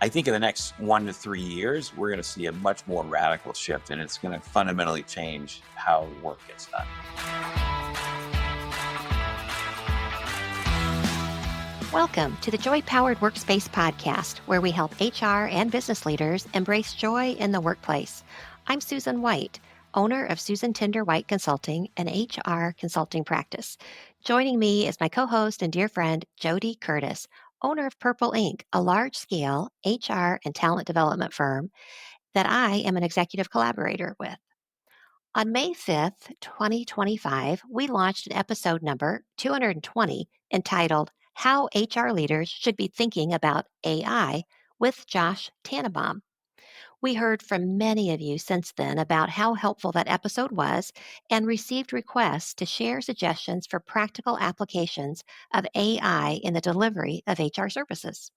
I think in the next 1 to 3 years, we're going to see a much more radical shift, and it's going to fundamentally change how work gets done. Welcome to the Joy Powered Workspace podcast, where we help HR and business leaders embrace joy in the workplace. I'm Susan White, owner of Susan Tinder White Consulting, an HR consulting practice. Joining me is my co host and dear friend, JoDee Curtis, owner of Purple Inc., a large scale HR and talent development firm that I am an executive collaborator with. On May 5th, 2025, we launched an episode number 220 entitled How HR Leaders Should Be Thinking About AI with Josh Tannenbaum. We heard from many of you since then about how helpful that episode was and received requests to share suggestions for practical applications of AI in the delivery of HR services.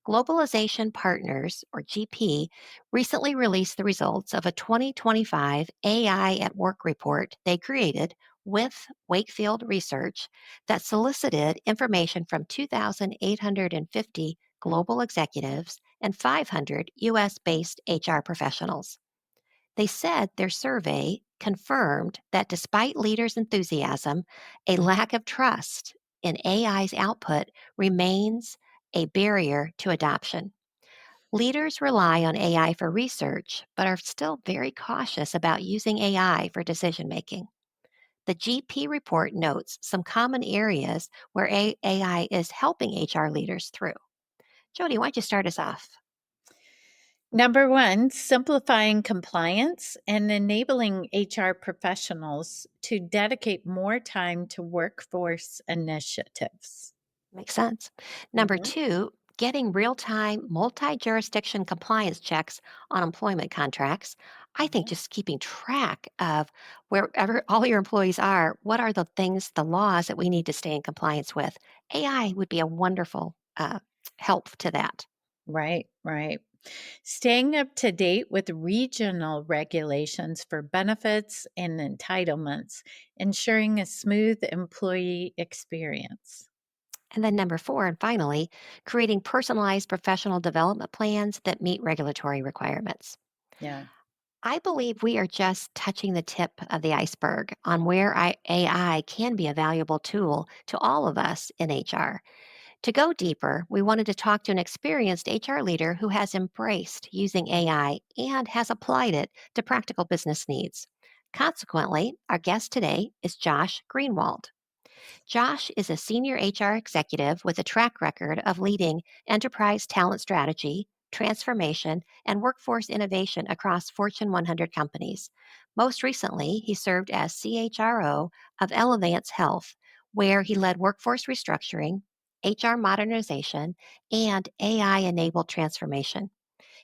Globalization Partners, or GP, recently released the results of a 2025 AI at Work report they created with Wakefield Research that solicited information from 2,850 global executives and 500 US based HR professionals. They said their survey confirmed that despite leaders' enthusiasm, a lack of trust in AI's output remains a barrier to adoption. Leaders rely on AI for research, but are still very cautious about using AI for decision making. The GP report notes some common areas where AI is helping HR leaders through. JoDee, why don't you start us off? Number one, simplifying compliance and enabling HR professionals to dedicate more time to workforce initiatives. Makes sense. Number Mhm. two, getting real time, multi jurisdiction compliance checks on employment contracts. I think Mhm. just keeping track of wherever all your employees are, what are the things, the laws that we need to stay in compliance with? AI would be a wonderful help to that. Right, right. Staying up to date with regional regulations for benefits and entitlements, ensuring a smooth employee experience. And then number four, and finally, creating personalized professional development plans that meet regulatory requirements. Yeah. I believe we are just touching the tip of the iceberg on where AI can be a valuable tool to all of us in HR. To go deeper, we wanted to talk to an experienced HR leader who has embraced using AI and has applied it to practical business needs. Consequently, our guest today is Josh Greenwald. Josh is a senior HR executive with a track record of leading enterprise talent strategy, transformation, and workforce innovation across Fortune 100 companies. Most recently, he served as CHRO of Elevance Health, where he led workforce restructuring, HR modernization, and AI enabled transformation.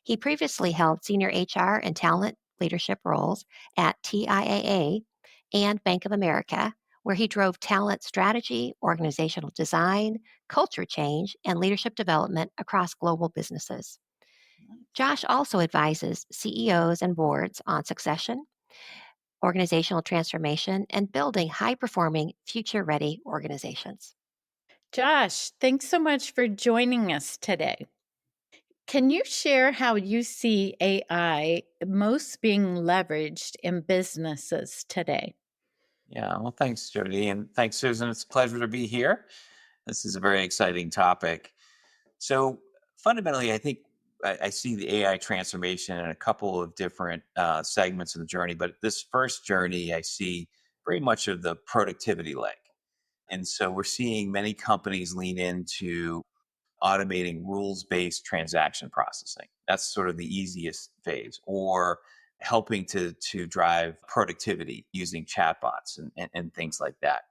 He previously held senior HR and talent leadership roles at TIAA and Bank of America, where he drove talent strategy, organizational design, culture change, and leadership development across global businesses. Josh also advises CEOs and boards on succession, organizational transformation, and building high performing, future ready organizations. Josh, thanks so much for joining us today. Can you share how you see AI most being leveraged in businesses today? Yeah, well, thanks, Jody, and thanks, Susan. It's a pleasure to be here. This is a very exciting topic. So, fundamentally, I think I see the AI transformation in a couple of different segments of the journey. But this first journey, I see very much of the productivity leg. And so, we're seeing many companies lean into automating rules-based transaction processing. That's sort of the easiest phase, or helping to drive productivity using chatbots and things like that,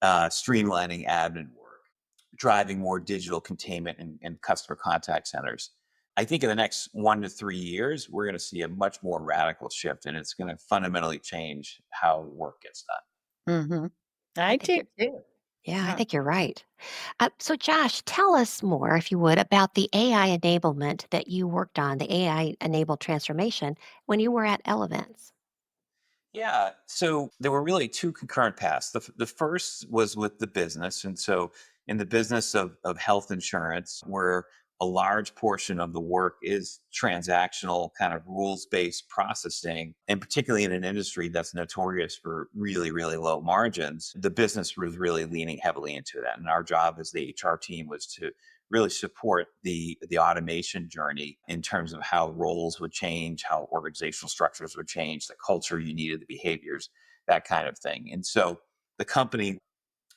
streamlining admin work, driving more digital containment and customer contact centers. I think in the next 1 to 3 years, we're going to see a much more radical shift, and it's going to fundamentally change how work gets done. Mhm. I I think do you're too. Yeah, I Yeah. think you're right. So, Josh, tell us more, if you would, about the AI enablement that you worked on, the AI enabled transformation when you were at Elevance. Yeah. So there were really two concurrent paths. The first was with the business. And so in the business of health insurance, we're a large portion of the work is transactional kind of rules-based processing, and particularly in an industry that's notorious for really, really low margins, the business was really leaning heavily into that. And our job as the HR team was to really support the automation journey in terms of how roles would change, how organizational structures would change, the culture you needed, the behaviors, that kind of thing. And so the company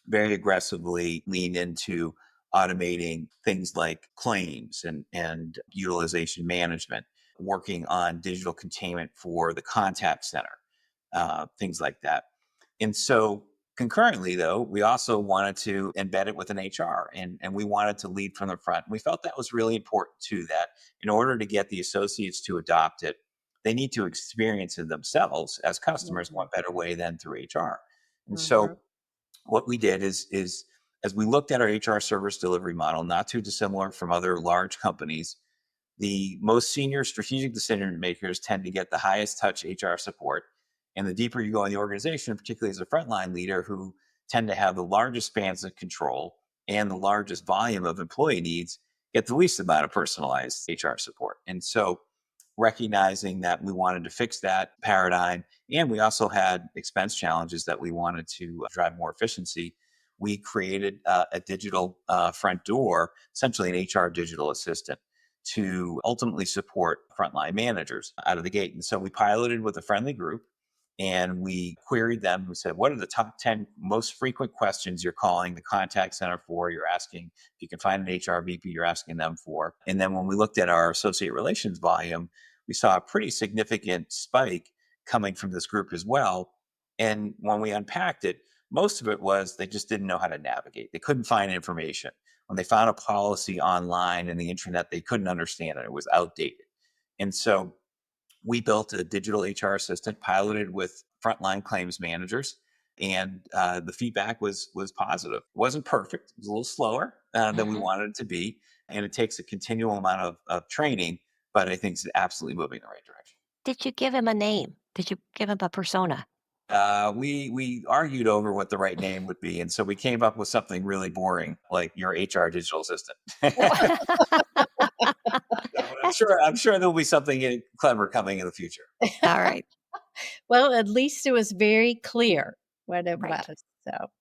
very aggressively lean into automating things like claims and utilization management, working on digital containment for the contact center, things like that. And so concurrently, though, we also wanted to embed it within HR, and we wanted to lead from the front. We felt that was really important too, that in order to get the associates to adopt it, they need to experience it themselves as customers. Mhm. What better way than through HR? And Mhm. so what we did is as we looked at our HR service delivery model, not too dissimilar from other large companies, the most senior strategic decision makers tend to get the highest touch HR support. And the deeper you go in the organization, particularly as a frontline leader, who tend to have the largest spans of control and the largest volume of employee needs, get the least amount of personalized HR support. And so recognizing that we wanted to fix that paradigm, and we also had expense challenges that we wanted to drive more efficiency, we created a digital front door, essentially an HR digital assistant, to ultimately support frontline managers out of the gate. And so we piloted with a friendly group, and we queried them. We said, what are the top 10 most frequent questions you're calling the contact center for? You're asking if you can find an HR VP, you're asking them for. And then when we looked at our associate relations volume, we saw a pretty significant spike coming from this group as well. And when we unpacked it, most of it was they just didn't know how to navigate. They couldn't find information. When they found a policy online and the internet, they couldn't understand it. It was outdated. And so we built a digital HR assistant piloted with frontline claims managers. And the feedback was positive. It wasn't perfect. It was a little slower than we Mhm. wanted it to be. And it takes a continual amount of training, but I think it's absolutely moving in the right direction. Did you give him a name? Did you give him a persona? We argued over what the right name would be, and so we came up with something really boring, like your HR digital assistant. So That's I'm sure there'll be something clever coming in the future. all right. Well, at least it was very clear what it Right. was. So,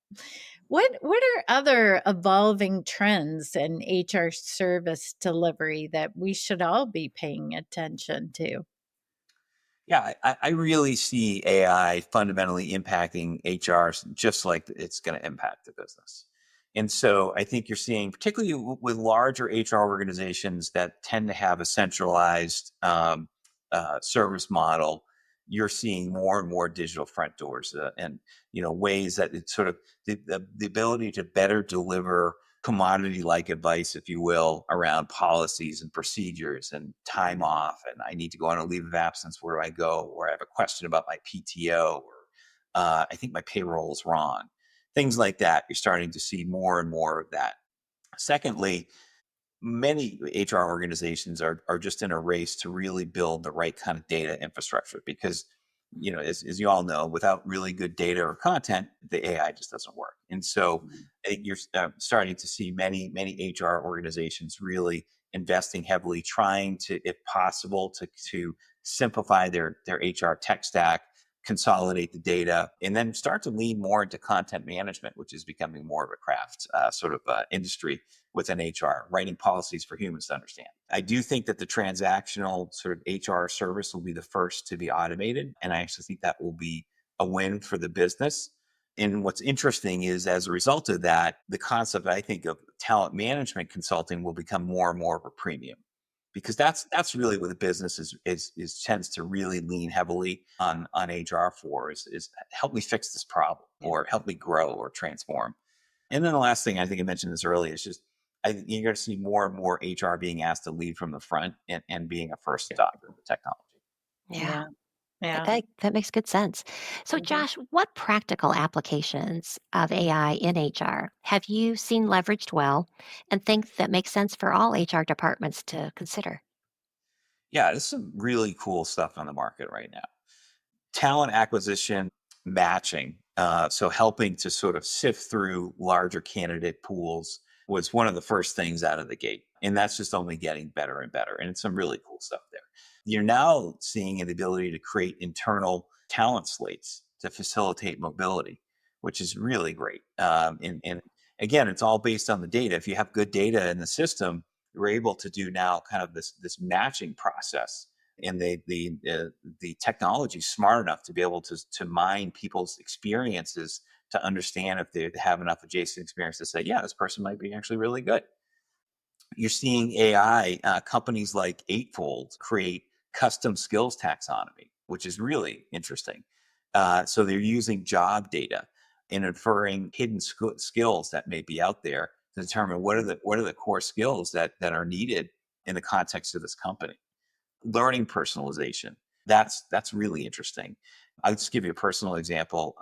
what are other evolving trends in HR service delivery that we should all be paying attention to? Yeah, I really see AI fundamentally impacting HR just like it's going to impact the business. And so I think you're seeing, particularly with larger HR organizations that tend to have a centralized service model, you're seeing more and more digital front doors and ways that it's sort of the ability to better deliver commodity like advice, if you will, around policies and procedures and time off. And I need to go on a leave of absence. Where do I go? Or I have a question about my PTO, or I think my payroll is wrong. Things like that. You're starting to see more and more of that. Secondly, many HR organizations are just in a race to really build the right kind of data infrastructure because, as you all know, without really good data or content, the AI just doesn't work. And so Mhm. I think you're starting to see many HR organizations really investing heavily, trying to, if possible, to simplify their HR tech stack, consolidate the data, and then start to lean more into content management, which is becoming more of a craft sort of industry within HR, writing policies for humans to understand. I do think that the transactional sort of HR service will be the first to be automated. And I actually think that will be a win for the business. And what's interesting is as a result of that, the concept, I think, of talent management consulting will become more and more of a premium because that's really what the business is tends to really lean heavily on HR for is help me fix this problem Yeah. or help me grow or transform. And then the last thing, I think I mentioned this earlier, is just you're going to see more and more HR being asked to lead from the front and being a first adopter of the technology. Yeah. Yeah. That, Yeah. that that makes good sense. So, Mhm. Josh, what practical applications of AI in HR have you seen leveraged well and think that makes sense for all HR departments to consider? Yeah, there's some really cool stuff on the market right now. Talent acquisition matching. So helping to sort of sift through larger candidate pools was one of the first things out of the gate. And that's just only getting better and better. And it's some really cool stuff there. You're now seeing an ability to create internal talent slates to facilitate mobility, which is really great. And again, it's all based on the data. If you have good data in the system, you're able to do now kind of this matching process. And the technology is smart enough to be able to mine people's experiences to understand if they have enough adjacent experience to say, yeah, this person might be actually really good. You're seeing AI companies like Eightfold create custom skills taxonomy, which is really interesting. So they're using job data and inferring hidden skills that may be out there to determine what are the core skills that are needed in the context of this company. Learning personalization, that's really interesting. I'll just give you a personal example.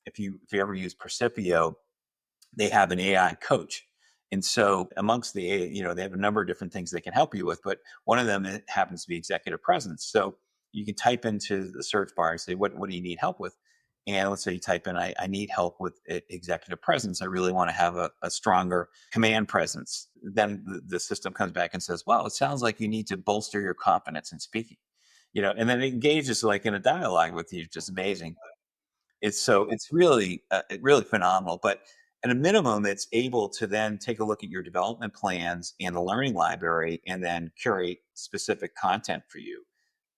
If you ever use Percipio, they have an AI coach. And so amongst the they have a number of different things they can help you with, but one of them happens to be executive presence. So you can type into the search bar and say, what do you need help with? And let's say you type in, I need help with executive presence. I really want to have a stronger command presence. Then the system comes back and says, well, it sounds like you need to bolster your confidence in speaking, and then it engages like in a dialogue with you, just amazing. It's really phenomenal, but at a minimum, it's able to then take a look at your development plans and the learning library and then curate specific content for you.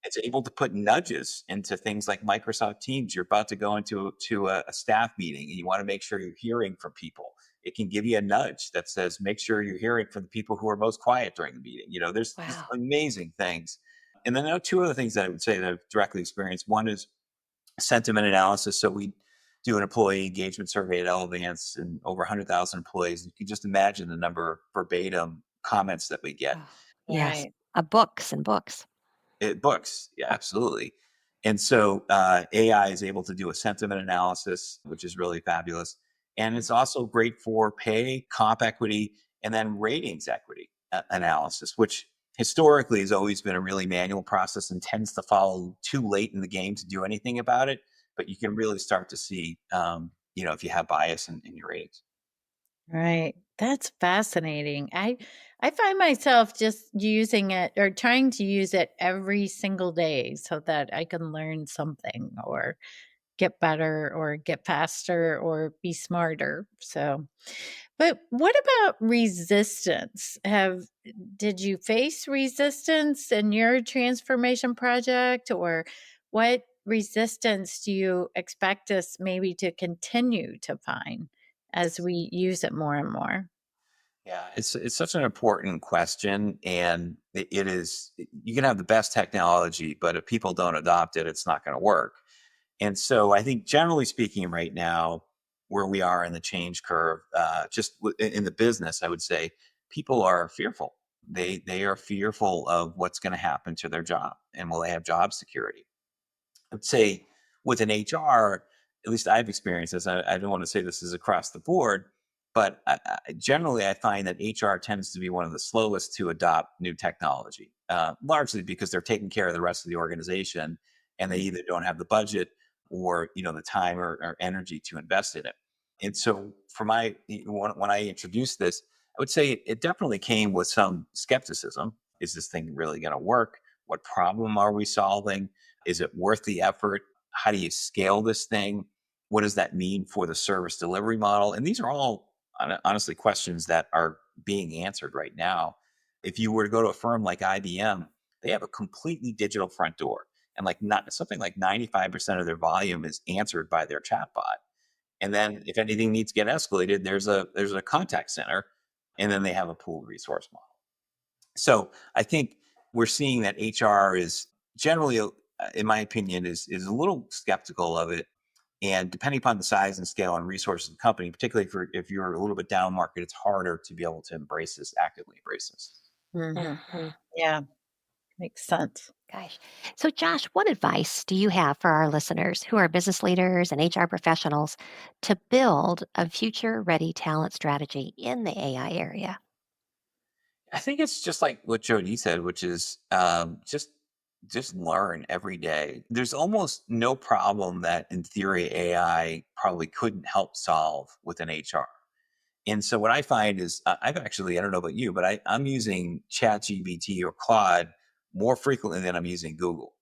It's able to put nudges into things like Microsoft Teams. You're about to go into a staff meeting and you want to make sure you're hearing from people. It can give you a nudge that says, make sure you're hearing from the people who are most quiet during the meeting. There's just Wow. amazing things. And then there are two other things that I would say that I've directly experienced. One is sentiment analysis. So we do an employee engagement survey at Elevance and over 100,000 employees. You can just imagine the number of verbatim comments that we get. Oh, yes. Right. Books and books. Books, yeah, absolutely. And so AI is able to do a sentiment analysis, which is really fabulous. And it's also great for pay, comp equity, and then ratings equity analysis, which historically has always been a really manual process and tends to follow too late in the game to do anything about it. But you can really start to see, if you have bias in your ratings. Right. That's fascinating. I find myself just using it or trying to use it every single day so that I can learn something or get better or get faster or be smarter. So, but what about resistance? Did you face resistance in your transformation project, or what resistance do you expect us maybe to continue to find as we use it more and more? Yeah, it's such an important question, and it is. You can have the best technology, but if people don't adopt it, it's not going to work. And so, I think generally speaking, right now, where we are in the change curve, in the business, I would say people are fearful. They are fearful of what's going to happen to their job, and will they have job security? I'd say with an HR, at least I've experienced this. I don't want to say this is across the board, but generally I find that HR tends to be one of the slowest to adopt new technology, largely because they're taking care of the rest of the organization, and they either don't have the budget or the time or energy to invest in it. And so, for when I introduced this, I would say it definitely came with some skepticism. Is this thing really going to work? What problem are we solving? Is it worth the effort? How do you scale this thing? What does that mean for the service delivery model? And these are all honestly questions that are being answered right now. If you were to go to a firm like IBM, they have a completely digital front door. And like not something like 95% of their volume is answered by their chatbot. And then if anything needs to get escalated, there's a contact center, and then they have a pooled resource model. So I think we're seeing that HR is generally, in my opinion, is a little skeptical of it. And depending upon the size and scale and resources of the company, particularly if you're a little bit down market, it's harder to be able to actively embrace this. Mhm. Yeah, makes sense. Gosh. So, Josh, what advice do you have for our listeners who are business leaders and HR professionals to build a future ready talent strategy in the AI area? I think it's just like what JoDee said, which is just learn every day. There's almost no problem that in theory AI probably couldn't help solve with an HR. And so what I find is I've actually, I don't know about you, but I'm using ChatGPT or Claude more frequently than I'm using Google.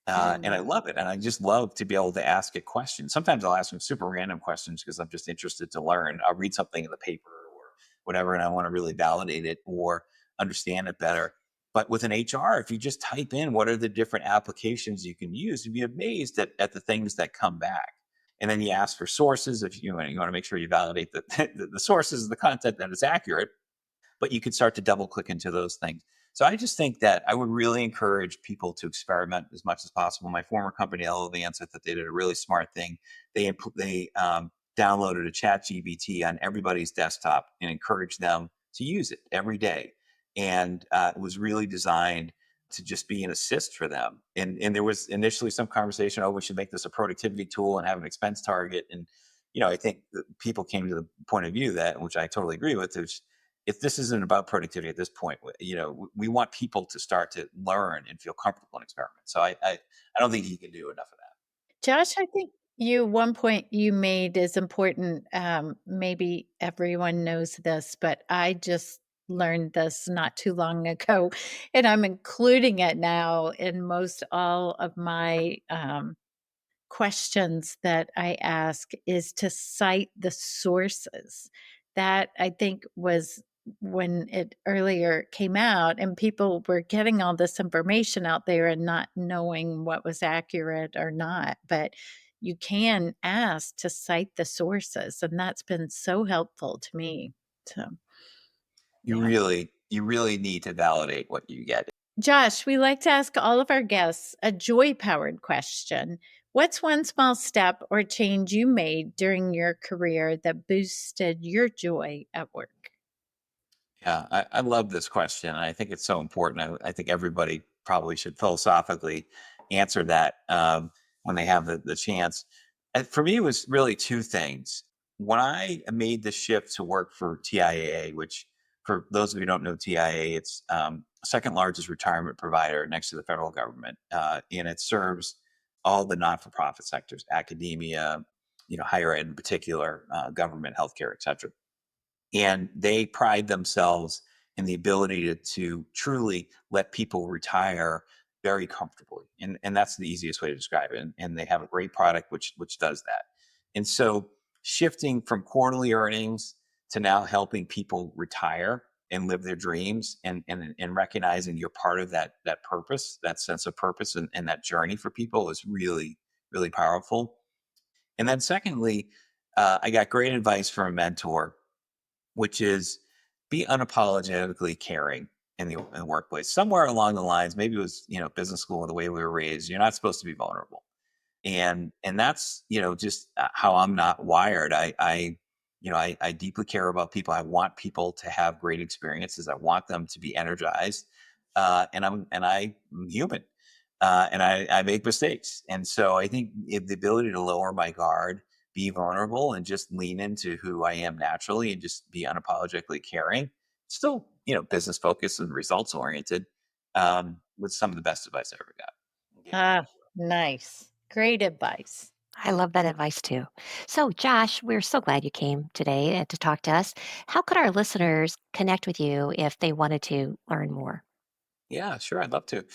And I Mm. love it. And I just love to be able to ask it questions. Sometimes I'll ask them super random questions because I'm just interested to learn. I'll read something in the paper or whatever, and I want to really validate it or understand it better. But with an HR, if you just type in what are the different applications you can use, you'd be amazed at the things that come back. And then you ask for sources if you want to make sure you validate that the sources of the content that is accurate, but you could start to double click into those things. So I just think that I would really encourage people to experiment as much as possible. My former company, Elevance, I thought they did a really smart thing. They downloaded a chat GBT on everybody's desktop and encouraged them to use it every day. And it was really designed to just be an assist for them. And there was initially some conversation, oh, we should make this a productivity tool and have an expense target. And, I think that people came to the point of view that, which I totally agree with, is if this isn't about productivity at this point, we want people to start to learn and feel comfortable in experiment. So I don't think you can do enough of that. Josh, I think one point you made is important. Maybe everyone knows this, but I just learned this not too long ago, and I'm including it now in most all of my questions that I ask is to cite the sources. That I think was when it earlier came out and people were getting all this information out there and not knowing what was accurate or not. But you can ask to cite the sources, and that's been so helpful to me. So, You yeah. really, you really need to validate what you get. Josh, we like to ask all of our guests a joy powered question. What's one small step or change you made during your career that boosted your joy at work? Yeah, I love this question. I think it's so important. I think everybody probably should philosophically answer that when they have the chance. And for me, it was really two things. When I made the shift to work for TIAA, which for those of you who don't know TIAA, it's second largest retirement provider next to the federal government, and it serves all the not-for-profit sectors, academia, higher ed in particular, government, healthcare, et cetera, and they pride themselves in the ability to truly let people retire very comfortably, and that's the easiest way to describe it. And they have a great product which does that. And so shifting from quarterly earnings to now helping people retire and live their dreams, and recognizing you're part of that purpose, that sense of purpose, and that journey for people is really really powerful. And then secondly, I got great advice from a mentor, which is be unapologetically caring in the workplace. Somewhere along the lines, maybe it was business school or the way we were raised. You're not supposed to be vulnerable, and that's just how I'm not wired. I deeply care about people. I want people to have great experiences. I want them to be energized, and I'm human, and I make mistakes. And so I think the ability to lower my guard, be vulnerable, and just lean into who I am naturally, and just be unapologetically caring, still business focused and results oriented, was some of the best advice I ever got. Gave me a Ah, mentor. nice. Great advice. I love that advice too. So, Josh, we're so glad you came today to talk to us. How could our listeners connect with you if they wanted to learn more? Yeah, sure. I'd love to.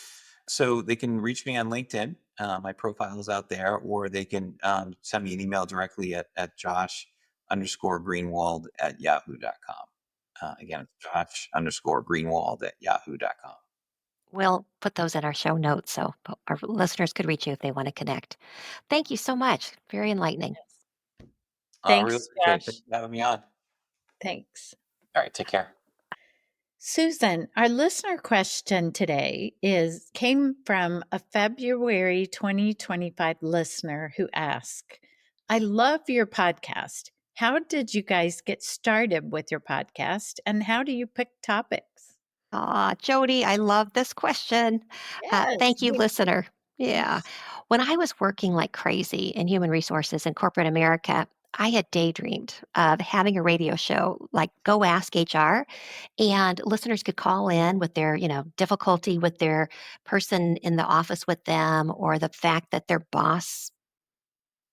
So they can reach me on LinkedIn. My profile is out there, or they can send me an email directly at Josh _ Greenwald at yahoo.com. Again, it's Josh _ Greenwald at yahoo.com. We'll put those in our show notes so our listeners could reach you if they want to connect. Thank you so much. Very enlightening. I really Thanks, appreciate it. Thanks Josh. for having me on. Thanks. All right, take care. Susan, our listener question today is came from a February 2025 listener who asked, I love your podcast. How did you guys get started with your podcast and how do you pick topics? JoDee, I love this question. Yes, Thank you, listener. Yeah. When I was working like crazy in human resources in corporate America, I had daydreamed of having a radio show like Go Ask HR, and listeners could call in with their, difficulty with their person in the office with them, or the fact that their boss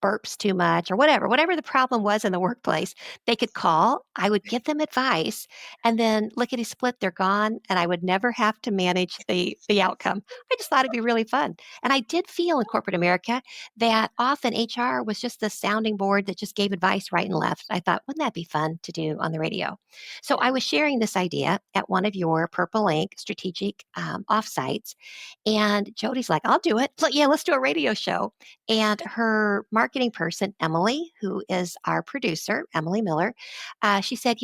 burps too much or whatever the problem was in the workplace, they could call. I would give them advice, and then lickety split, they're gone, and I would never have to manage the outcome. I just thought it'd be really fun. And I did feel in corporate America that often HR was just the sounding board that just gave advice right and left. I thought, wouldn't that be fun to do on the radio? So I was sharing this idea at one of your Purple Ink strategic offsites, and JoDee's like, "I'll do it." So yeah, let's do a radio show. And her marketing person, Emily, who is our producer, Emily Miller, she said,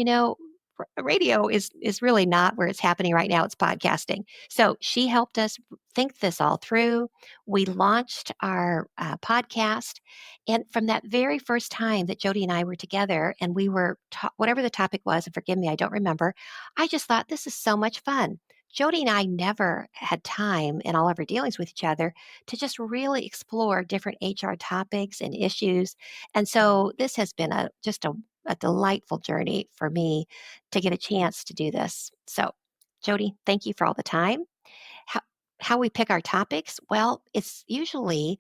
radio is really not where it's happening right now. It's podcasting. So she helped us think this all through. We launched our podcast, and from that very first time that JoDee and I were together, and we were whatever the topic was, and forgive me, I don't remember. I just thought this is so much fun. JoDee and I never had time in all of our dealings with each other to just really explore different HR topics and issues. And so this has been a delightful journey for me to get a chance to do this. So, JoDee, thank you for all the time. How, how we pick our topics? Well, it's usually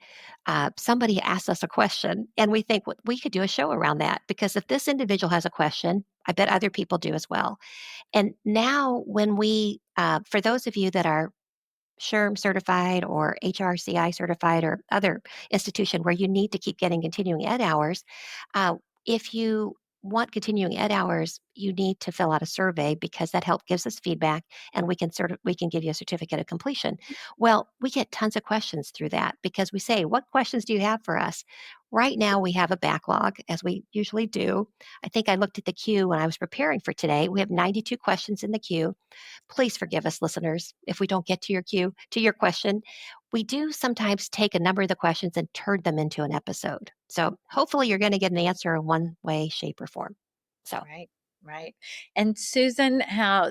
somebody asks us a question, and we think "Well, we could do a show around that because if this individual has a question, I bet other people do as well." And now, for those of you that are SHRM certified or HRCI certified or other institution where you need to keep getting continuing ed hours, if you want continuing ed hours, you need to fill out a survey because that help gives us feedback and we can give you a certificate of completion. Well, we get tons of questions through that because we say, "What questions do you have for us?" Right now we have a backlog as we usually do. I think I looked at the queue when I was preparing for today. We have 92 questions in the queue. Please forgive us, listeners, if we don't get to your question. We do sometimes take a number of the questions and turn them into an episode. So hopefully you're going to get an answer in one way, shape, or form. So, Right, right. And Susan,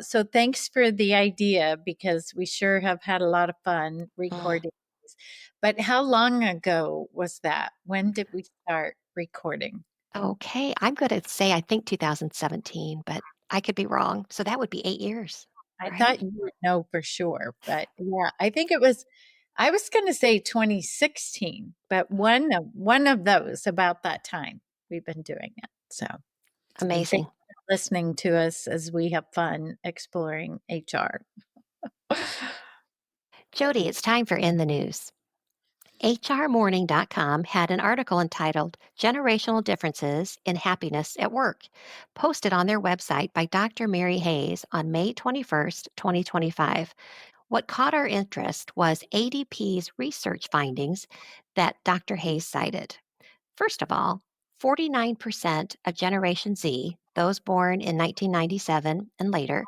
so thanks for the idea because we sure have had a lot of fun mm, recording these. But how long ago was that? When did we start recording? okay, I'm going to say I think 2017, but I could be wrong. So that would be 8 years, I right? thought you would know for sure, but yeah, I think it was I was going to say 2016, but one of those about that time we've been doing it. So, and thanks Amazing. for listening to us as we have fun exploring HR. JoDee, it's time for In the News. HRmorning.com had an article entitled Generational Differences in Happiness at Work, posted on their website by Dr. Mary Hayes on May 21st, 2025. What caught our interest was ADP's research findings that Dr. Hayes cited. First of all, 49% of Generation Z, those born in 1997 and later,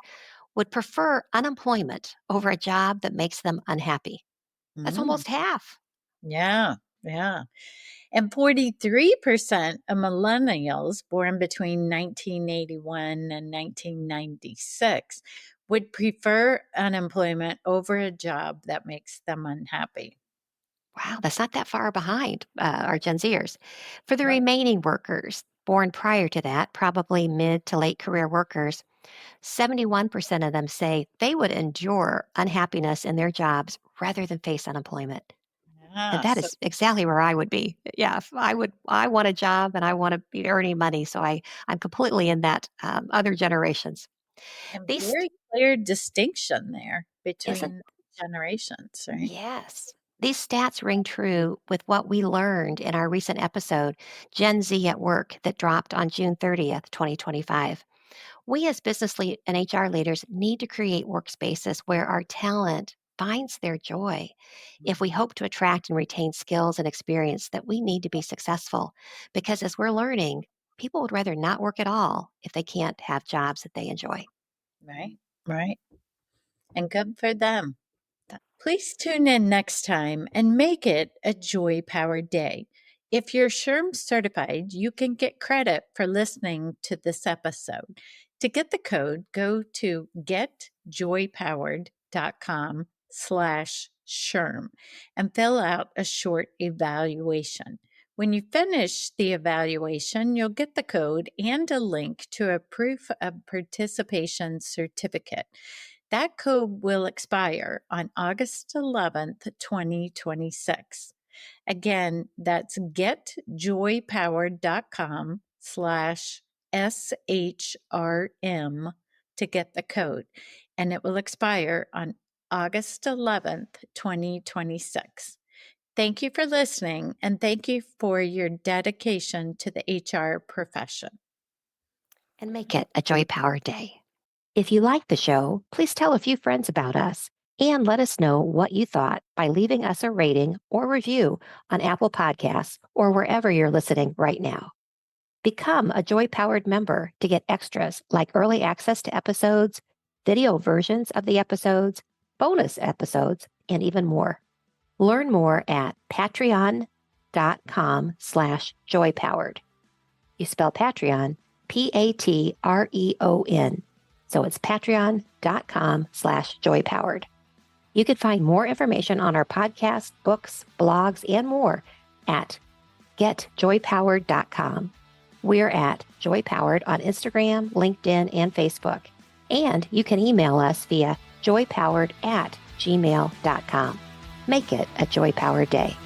would prefer unemployment over a job that makes them unhappy. That's Mm, almost half. yeah, yeah. And 43% of millennials born between 1981 and 1996 would prefer unemployment over a job that makes them unhappy. Wow, that's not that far behind our Gen Zers. For the Right. remaining workers born prior to that, probably mid to late career workers, 71% of them say they would endure unhappiness in their jobs rather than face unemployment. And Yeah. that So, is exactly where I would be. Yeah, if I want a job and I want to be earning money. So I'm completely in that other generations. and These very clear distinction there isn't between generations, right? Yes. These stats ring true with what we learned in our recent episode, Gen Z at Work, that dropped on June 30th, 2025. We as and HR leaders need to create workspaces where our talent finds their joy if we Mhm. hope to attract and retain skills and experience that we need to be successful. Because as we're learning, people would rather not work at all if they can't have jobs that they enjoy. Right, right. And good for them. Please tune in next time and make it a joy powered day. If you're SHRM certified, you can get credit for listening to this episode. To get the code, go to getjoypowered.com/SHRM and fill out a short evaluation. When you finish the evaluation, you'll get the code and a link to a proof of participation certificate. That code will expire on August 11th, 2026. Again, that's getjoypowered.com/SHRM to get the code, and it will expire on August 11th, 2026. Thank you for listening, and thank you for your dedication to the HR profession. And make it a joy powered day. If you like the show, please tell a few friends about us and let us know what you thought by leaving us a rating or review on Apple Podcasts or wherever you're listening right now. Become a Joy Powered member to get extras like early access to episodes, video versions of the episodes, bonus episodes, and even more. Learn more at patreon.com/joypowered. You spell Patreon, Patreon. So it's patreon.com/joypowered. You can find more information on our podcast, books, blogs, and more at getjoypowered.com. We're at JoyPowered on Instagram, LinkedIn, and Facebook. And you can email us via joypowered@gmail.com. Make it a joy-powered day.